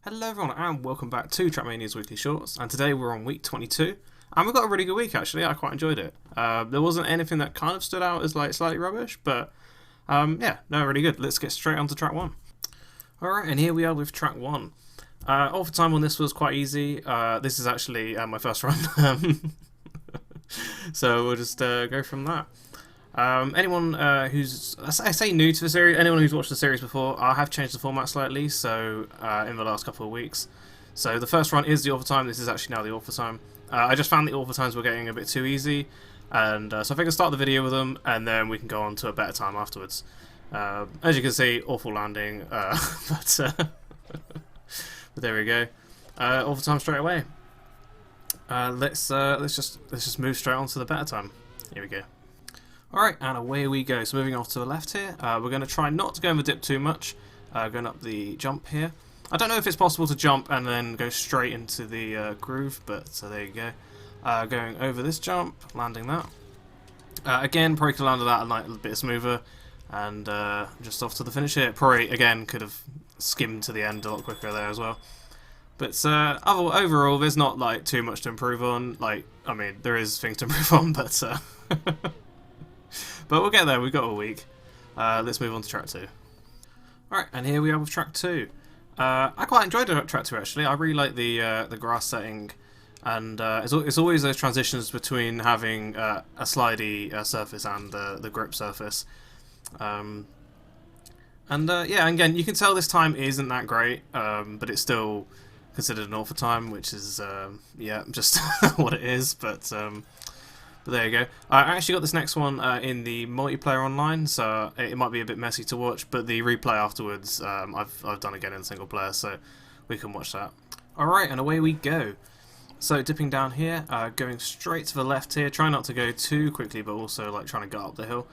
Hello everyone and welcome back to TrackMania's Weekly Shorts, and today we're on week 22 and we've got a really good week actually. I quite enjoyed it. There wasn't anything that kind of stood out as like slightly rubbish, but really good. Let's get straight on to track 1. Alright, and here we are with track 1. Overtime on this was quite easy. This is actually my first run, so we'll just go from that. Anyone who's, I say new to the series, anyone who's watched the series before, I have changed the format slightly, so in the last couple of weeks. So the first run is the overtime, this is actually now the overtime. I just found the overtimes were getting a bit too easy, and so I think I'll start the video with them, and then we can go on to a better time afterwards. As you can see, awful landing, but there we go. Overtime straight away. Let's just move straight on to the better time. Here we go. Alright, and away we go. So moving off to the left here, we're going to try not to go in the dip too much, going up the jump here. I don't know if it's possible to jump and then go straight into the groove, but there you go. Going over this jump, landing that. Again, probably could have landed that a little bit smoother, and just off to the finish here. Probably, again, could have skimmed to the end a lot quicker there as well. But overall, there's not like too much to improve on. Like, I mean, there is things to improve on, but but we'll get there, we've got a week. Let's move on to track 2. Alright, and here we are with track 2. I quite enjoyed track 2 actually. I really like the grass setting, and it's always those transitions between having a slidey surface and the grip surface. Yeah, and again, you can tell this time isn't that great, but it's still considered an awful time, which is, yeah, just what it is, but there you go. I actually got this next one in the multiplayer online, so it might be a bit messy to watch, but the replay afterwards, I've done again in single player, so we can watch that. Alright, and away we go. So dipping down here, going straight to the left here, try not to go too quickly, but also like trying to get up the hill.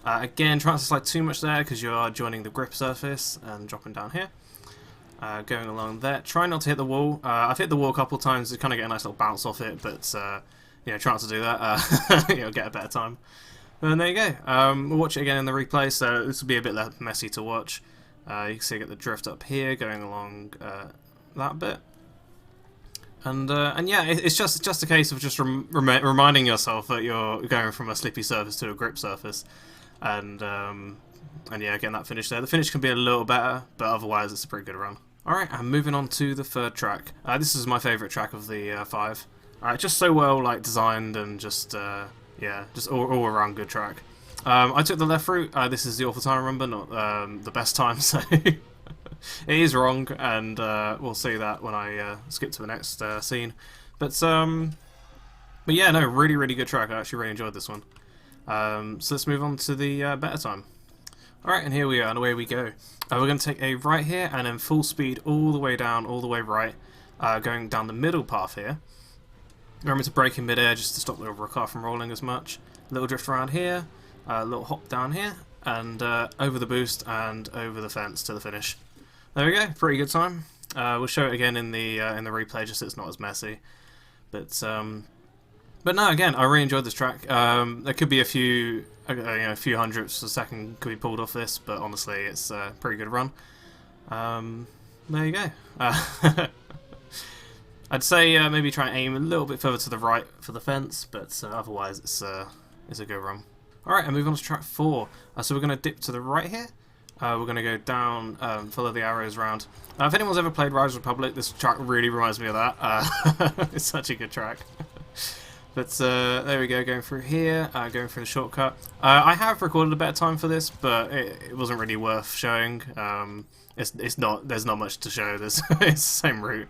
Again, trying to slide too much there because you are joining the grip surface, and dropping down here. Going along there, try not to hit the wall. I've hit the wall a couple of times to kind of get a nice little bounce off it, but try not to do that. Get a better time. And there you go. We'll watch it again in the replay, so this will be a bit less messy to watch. You can see I get the drift up here, going along that bit. And yeah, it's just a case of just reminding yourself that you're going from a slippy surface to a grip surface. And yeah, getting that finish there. The finish can be a little better, but otherwise it's a pretty good run. Alright, and moving on to the third track. This is my favourite track of the 5. Just so well like designed, and just yeah, just all around good track. I took the left route. This is the awful time, remember, not the best time, so it is wrong, and we'll see that when I skip to the next scene. But yeah, no, really good track. I actually really enjoyed this one. So let's move on to the better time. Alright, and here we are, and away we go. We're going to take a right here, and then full speed all the way down, all the way right, going down the middle path here. Remember to brake in mid-air just to stop the car from rolling as much. A little drift around here, a little hop down here, and over the boost and over the fence to the finish. There we go, pretty good time. We'll show it again in the replay, just so it's not as messy. But no, again, I really enjoyed this track. There could be a few hundredths of a second could be pulled off this, but honestly, it's a pretty good run. There you go. I'd say maybe try and aim a little bit further to the right for the fence, but otherwise it's a good run. Alright, and move on to track 4. So we're going to dip to the right here. We're going to go down, follow the arrows around. If anyone's ever played Rise of the Republic, this track really reminds me of that. It's such a good track. But there we go, going through here, going through the shortcut. I have recorded a better time for this, but it wasn't really worth showing. There's not much to show. It's the same route.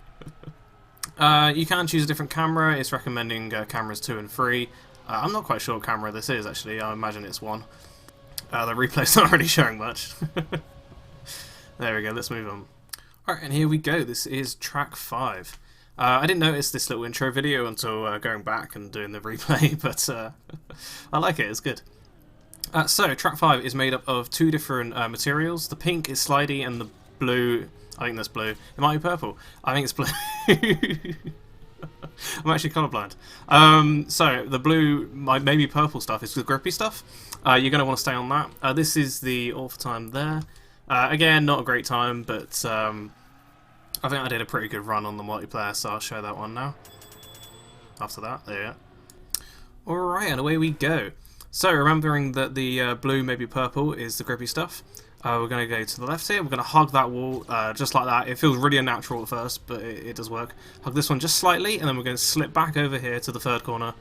You can choose a different camera. It's recommending cameras 2 and 3. I'm not quite sure what camera this is actually. I imagine it's 1. The replay's not really showing much. There we go, let's move on. Alright, and here we go. This is track 5. I didn't notice this little intro video until going back and doing the replay, but I like it, it's good. So, track 5 is made up of 2 different materials. The pink is slidey, and the blue, I think that's blue. It might be purple. I think it's blue. I'm actually colourblind. So, the blue, maybe purple stuff is the grippy stuff. You're going to want to stay on that. This is the awful time there. Again, not a great time, but I think I did a pretty good run on the multiplayer, so I'll show that one now. After that, there you go. Alright, and away we go. So, remembering that the blue, maybe purple, is the grippy stuff, we're going to go to the left here. We're going to hug that wall just like that. It feels really unnatural at first, but it does work. Hug this one just slightly, and then we're going to slip back over here to the third corner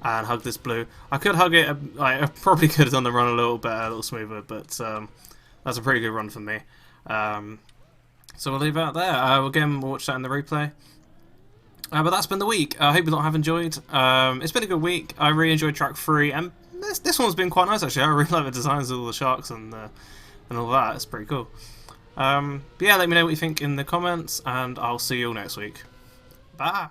and hug this blue. I could hug it, I probably could have done the run a little better, a little smoother, but that's a pretty good run for me. So we'll leave it out there. Again, we'll watch that in the replay. But that's been the week. I hope you lot have enjoyed. It's been a good week. I really enjoyed track 3, and this one's been quite nice actually. I really like the designs of all the sharks and all that. It's pretty cool. But yeah, let me know what you think in the comments, and I'll see you all next week. Bye.